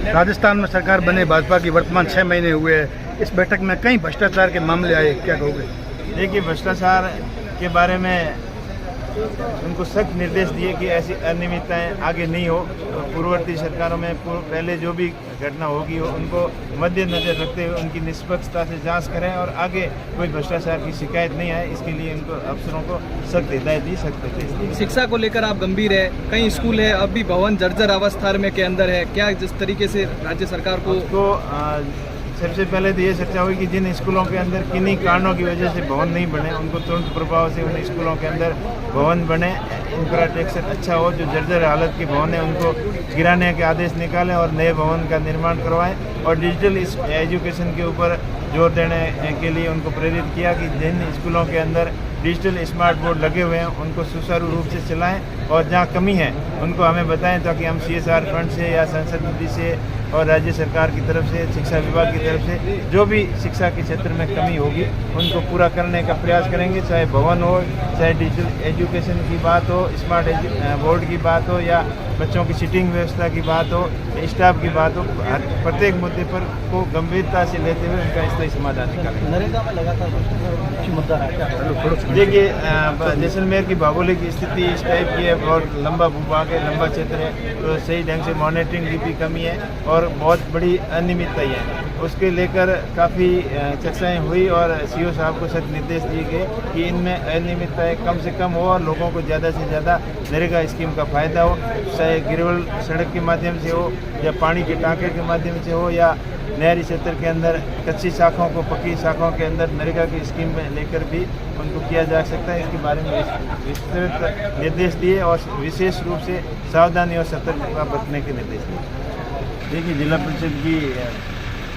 राजस्थान में सरकार बने भाजपा की वर्तमान 6 महीने हुए हैं। इस बैठक में कई भ्रष्टाचार के मामले आए, क्या कहोगे? देखिए, भ्रष्टाचार के बारे में उनको सख्त निर्देश दिए कि ऐसी अनियमितताएं आगे नहीं हो। पूर्ववर्ती सरकारों में पहले जो भी घटना होगी हो उनको मद्देनजर रखते हुए उनकी निष्पक्षता से जांच करें और आगे कोई भ्रष्टाचार की शिकायत नहीं आए, इसके लिए उनको अफसरों को सख्त हिदायत दी, सख्त निर्देश दिए। शिक्षा को लेकर आप गंभीर है, कई स्कूल है अब भी भवन जर्जर अवस्था में के अंदर है, क्या जिस तरीके से राज्य सरकार को सबसे पहले तो ये चर्चा हुई कि जिन स्कूलों के अंदर किन्हीं कारणों की वजह से भवन नहीं बने उनको तुरंत प्रभाव से उन स्कूलों के अंदर भवन बने, इंफ्रास्ट्रक्चर अच्छा हो। जो जर्जर हालत के भवन है उनको गिराने के आदेश निकालें और नए भवन का निर्माण करवाएं और डिजिटल एजुकेशन के ऊपर जोर देने के लिए उनको प्रेरित किया कि जिन स्कूलों के अंदर डिजिटल स्मार्ट बोर्ड लगे हुए हैं उनको सुचारू रूप से चलाएं और जहां कमी है उनको हमें बताएं ताकि हम CSR फंड से या संसद निधि से और राज्य सरकार की तरफ से, शिक्षा विभाग की तरफ से जो भी शिक्षा के क्षेत्र में कमी होगी उनको पूरा करने का प्रयास करेंगे। चाहे भवन हो, चाहे डिजिटल एजुकेशन की बात हो, स्मार्ट बोर्ड की बात हो या बच्चों की सीटिंग व्यवस्था की बात हो, स्टाफ की बात हो, प्रत्येक मुद्दे पर को गंभीरता से लेते हुए उनका स्थायी समाधान निकालेंगे। नरेगा में लगातार मुद्दा है। देखिए, जैसलमेर की भौगोलिक स्थिति इस टाइप की है, बहुत लंबा भूभाग है, लंबा क्षेत्र है, तो सही ढंग से मॉनिटरिंग की भी कमी है और बहुत बड़ी अनियमितताएं हैं। उसके लेकर काफ़ी चर्चाएं हुई और CO साहब को सख्त निर्देश दिए गए कि इनमें अनियमितताएं कम से कम हो और लोगों को ज़्यादा से ज़्यादा नरेगा स्कीम का फ़ायदा हो, चाहे गिरवल सड़क के माध्यम से हो या पानी के टाँके के माध्यम से हो या नहरी क्षेत्र के अंदर कच्ची शाखाओं को पक्की शाखाओं के अंदर नरेगा की स्कीम में लेकर भी उनको किया जा सकता है। इसके बारे में विस्तृत निर्देश दिए और विशेष रूप से सावधानी और सतर्कता बरतने के निर्देश दिए। देखिए, जिला परिषद की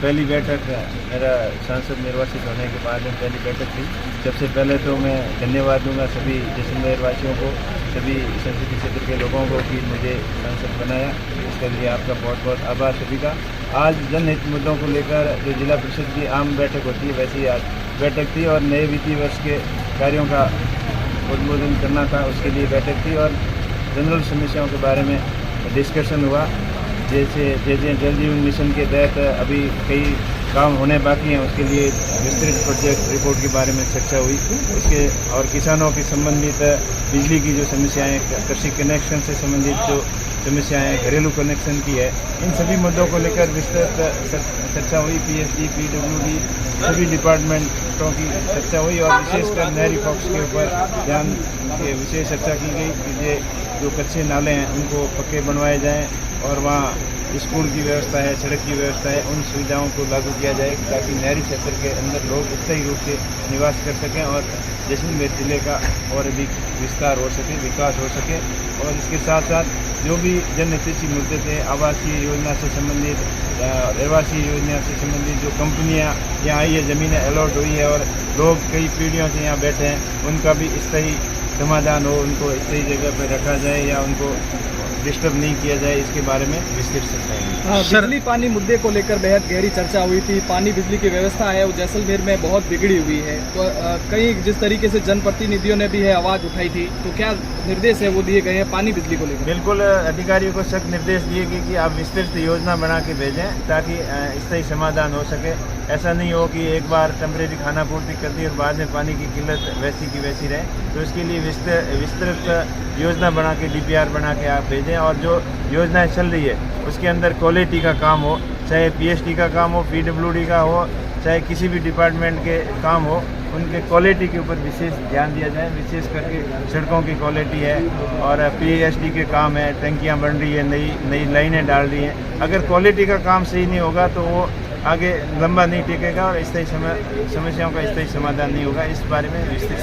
पहली बैठक मेरा सांसद निर्वाचित होने के बाद में पहली बैठक थी। सबसे पहले तो मैं धन्यवाद दूंगा सभी जैसलमेर वासियों को, सभी संसदीय क्षेत्र के लोगों को कि मुझे सांसद बनाया, इसके लिए आपका बहुत बहुत आभार सभी का। आज जनहित मुद्दों को लेकर जो जिला परिषद की आम बैठक होती है वैसी आज बैठक थी और नए वित्तीय वर्ष के कार्यों का उद्बोधन करना था, उसके लिए बैठक थी और जनरल समस्याओं के बारे में डिस्कशन हुआ। जैसे जल जीवन मिशन के तहत अभी कई काम होने बाकी हैं, उसके लिए विस्तृत प्रोजेक्ट रिपोर्ट के बारे में चर्चा हुई। उसके और किसानों के संबंधित बिजली की जो समस्याएं, कृषि कनेक्शन से संबंधित जो समस्याएं, घरेलू कनेक्शन की है, इन सभी मुद्दों को लेकर विस्तृत चर्चा हुई। PSD, PWD सभी डिपार्टमेंटों की चर्चा हुई और विशेषकर नहरी पक्ष के ऊपर ध्यान विशेष चर्चा की गई कि ये जो कच्चे नाले हैं उनको पक्के बनवाए जाएँ और वहाँ स्कूल की व्यवस्था है, सड़क की व्यवस्था है, उन सुविधाओं को लागू किया जाए ताकि नहरी क्षेत्र के अंदर लोग स्थायी रूप से निवास कर सकें और जैसलमेर जिले का और अधिक विस्तार हो सके, विकास हो सके। और इसके साथ साथ जो भी जनहितैषी मुद्दे थे, आवासीय योजना से संबंधित, रहवासी योजना से संबंधित जो कंपनियां यहाँ आई है, ज़मीनें अलॉट हुई है और लोग कई पीढ़ियों से यहाँ बैठे हैं, उनका भी स्थायी समाधान हो, उनको स्थायी जगह पर रखा जाए या उनको डिस्टर्ब नहीं किया जाए, इसके बारे में विस्तृत चर्चा हुई। बिजली पानी मुद्दे को लेकर बेहद गहरी चर्चा हुई थी। पानी बिजली की व्यवस्था है वो जैसलमेर में बहुत बिगड़ी हुई है, तो कई जिस तरीके से जनप्रतिनिधियों ने भी है आवाज़ उठाई थी, तो क्या निर्देश है वो दिए गए हैं पानी बिजली को लेकर? बिल्कुल, अधिकारियों को सख्त निर्देश दिए गए कि आप विस्तृत योजना बना के भेजें ताकि स्थायी समाधान हो सके। ऐसा नहीं हो कि एक बार टेम्परेरी खाना पूर्ति कर दी और बाद में पानी की किल्लत वैसी की वैसी रहे। तो इसके लिए विस्तृत योजना बना के DPR बना के आप भेजें और जो योजनाएं चल रही है उसके अंदर क्वालिटी का काम हो, चाहे PSD का काम हो, PWD का हो, चाहे किसी भी डिपार्टमेंट के काम हो, उनके क्वालिटी के ऊपर विशेष ध्यान दिया जाए। विशेष करके सड़कों की क्वालिटी है और PSD के काम है, टंकियां बन रही है, नई लाइनें डाल रही हैं। अगर क्वालिटी का काम सही नहीं होगा तो वो आगे लंबा नहीं टिकेगा और स्थायी समस्याओं का स्थायी समाधान नहीं होगा। इस बारे में विस्तृत